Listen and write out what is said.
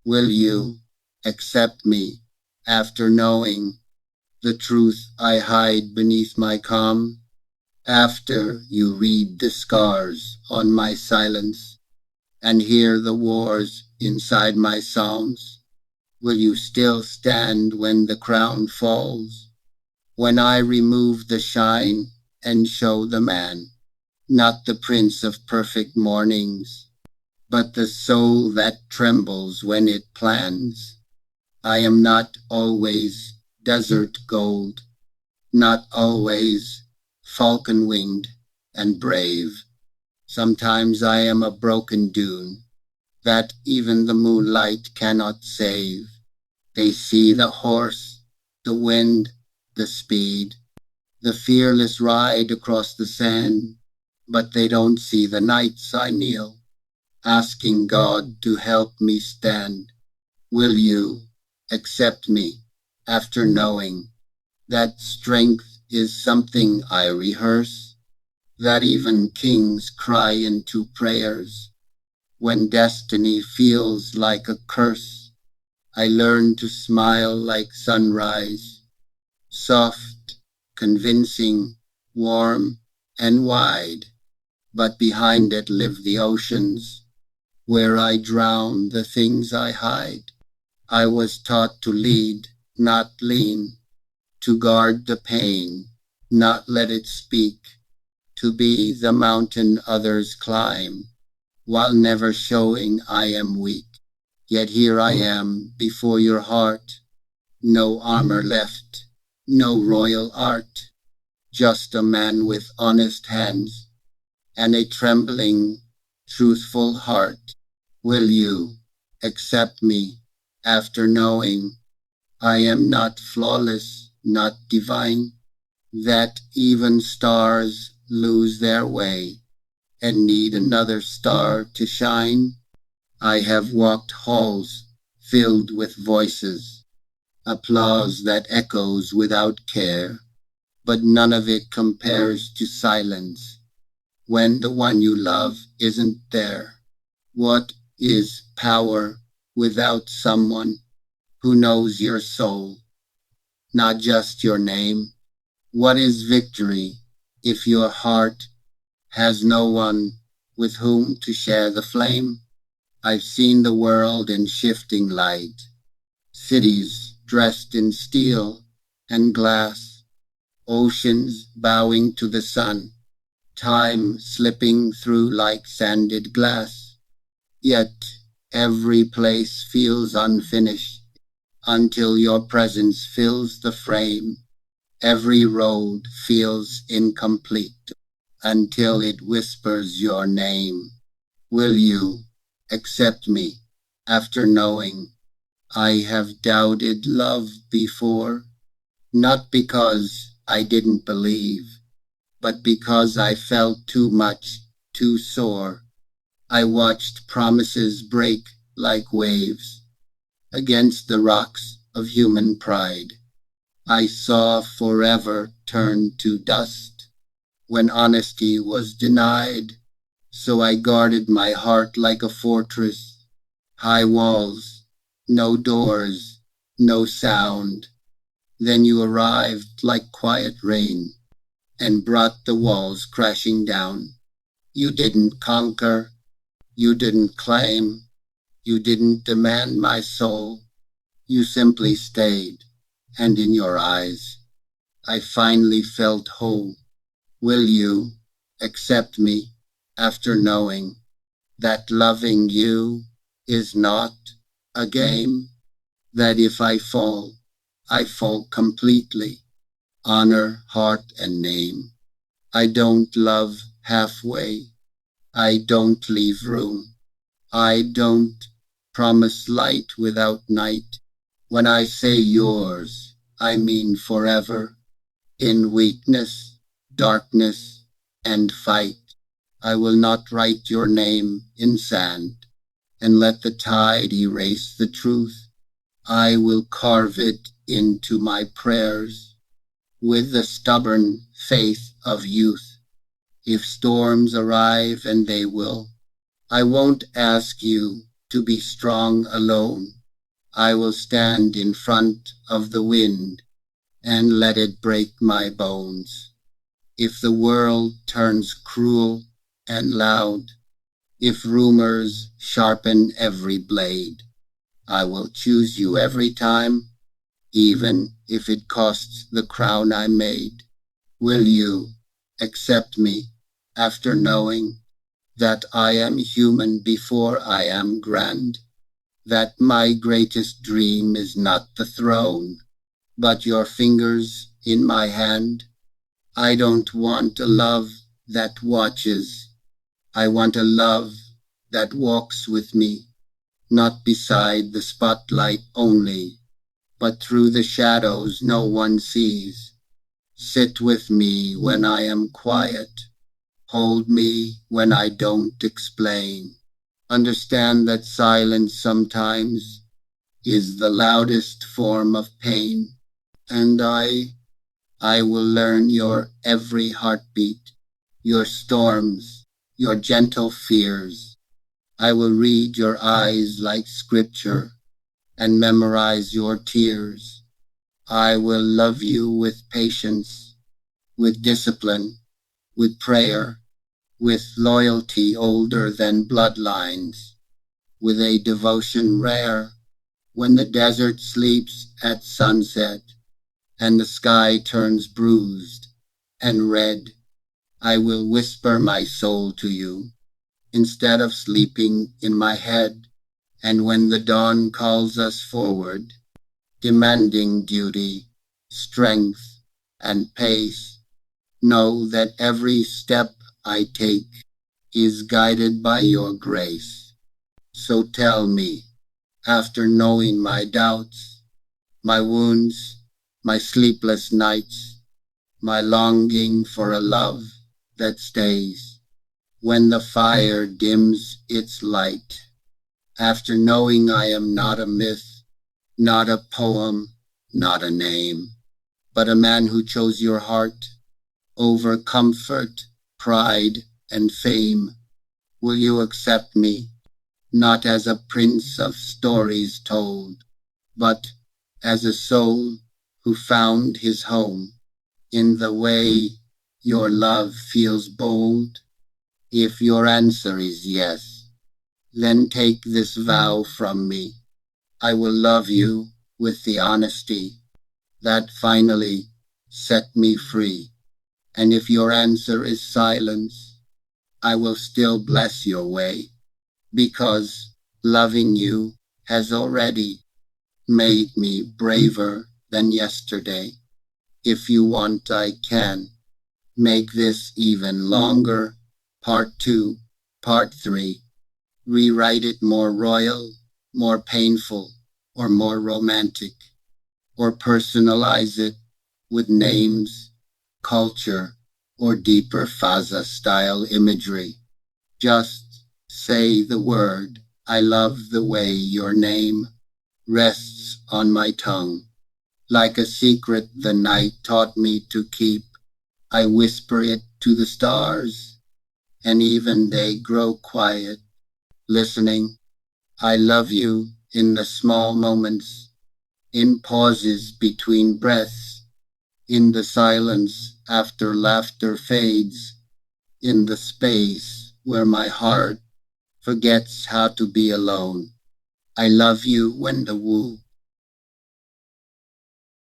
Will you accept me after knowing the truth I hide beneath my calm? After you read the scars on my silence and hear the wars inside my songs, will you still stand when the crown falls? When I remove the shine and show the man, not the prince of perfect mornings, but the soul that trembles when it plans. I am not always desert gold, not always falcon-winged and brave. Sometimes I am a broken dune that even the moonlight cannot save. They see the horse, the wind, the speed, the fearless ride across the sand, but they don't see the nights I kneel, asking God to help me stand. Will you accept me after knowing that strength is something I rehearse, that even kings cry into prayers when destiny feels like a curse? I learn to smile like sunrise, soft, convincing, warm, and wide, but behind it live the oceans where I drown the things I hide. I was taught to lead, not lean, to guard the pain, not let it speak, to be the mountain others climb, while never showing I am weak. Yet here I am before your heart, no armor left, no royal art, just a man with honest hands and a trembling, truthful heart. Will you accept me after knowing I am not flawless, not divine, that even stars lose their way and need another star to shine? I have walked halls filled with voices, applause that echoes without care, but none of it compares to silence when the one you love isn't there. What is power without someone who knows your soul, not just your name? What is victory if your heart has no one with whom to share the flame? I've seen the world in shifting light, cities dressed in steel and glass, oceans bowing to the sun, time slipping through like sanded glass. Yet every place feels unfinished until your presence fills the frame. Every road feels incomplete until it whispers your name. Will you accept me after knowing I have doubted love before? Not because I didn't believe, but because I felt too much, too sore. I watched promises break like waves against the rocks of human pride. I saw forever turn to dust when honesty was denied. So I guarded my heart like a fortress, high walls, no doors, no sound. Then you arrived like quiet rain and brought the walls crashing down. You didn't conquer, you didn't claim, you didn't demand my soul. You simply stayed, and in your eyes, I finally felt whole. Will you accept me after knowing that loving you is not a game? That if I fall completely, honor, heart, and name. I don't love halfway. I don't leave room. I don't promise light without night. When I say yours, I mean forever. In weakness, darkness, and fight, I will not write your name in sand and let the tide erase the truth. I will carve it into my prayers with the stubborn faith of youth. If storms arrive, and they will, I won't ask you to be strong alone. I will stand in front of the wind and let it break my bones. If the world turns cruel and loud, if rumors sharpen every blade, I will choose you every time, even if it costs the crown I made. Will you accept me after knowing that I am human before I am grand? That my greatest dream is not the throne, but your fingers in my hand? I don't want a love that watches. I want a love that walks with me, not beside the spotlight only, but through the shadows no one sees. Sit with me when I am quiet. Hold me when I don't explain. Understand that silence sometimes is the loudest form of pain. And I will learn your every heartbeat, your storms, your gentle fears. I will read your eyes like scripture and memorize your tears. I will love you with patience, with discipline, with prayer, with loyalty older than bloodlines, with a devotion rare when the desert sleeps at sunset and the sky turns bruised and red. I will whisper my soul to you instead of sleeping in my head. And when the dawn calls us forward, demanding duty, strength, and pace, know that every step I take is guided by your grace. So tell me, after knowing my doubts, my wounds, my sleepless nights, my longing for a love that stays, when the fire dims its light, after knowing I am not a myth, not a poem, not a name, but a man who chose your heart over comfort, pride, and fame, will you accept me, not as a prince of stories told, but as a soul who found his home in the way your love feels bold? If your answer is yes, then take this vow from me. I will love you with the honesty that finally set me free. And if your answer is silence, I will still bless your way, because loving you has already made me braver than yesterday. If you want, I can make this even longer. Part 2, Part 3. Rewrite it more royal, more painful, or more romantic, or personalize it with names, culture, or deeper Fazza style imagery. Just say the word. I love the way your name rests on my tongue. Like a secret the night taught me to keep, I whisper it to the stars, and even they grow quiet, listening. I love you in the small moments, in pauses between breaths, in the silence after laughter fades, in the space where my heart forgets how to be alone. I love you when the woo